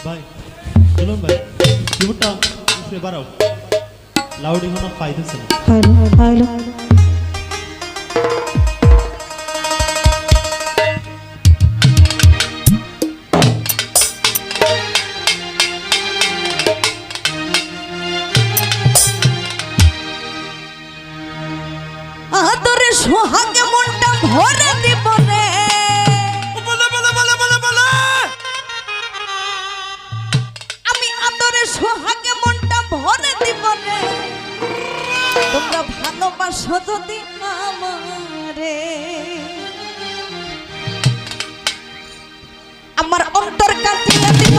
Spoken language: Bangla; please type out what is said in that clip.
ভাই চলুন ভাই কিবোর্ডটা উঠে বাড়াও লাউড এখনো পাইতেছে না হ্যালো আদরে সোহাগে মনটা ভরে দিব রে আমি আদরে সোহাগে মনটা ভরে দিব রে তোমরা ভালোবাসো যদি আমারে আমার অন্তর কাটিয়ে দিব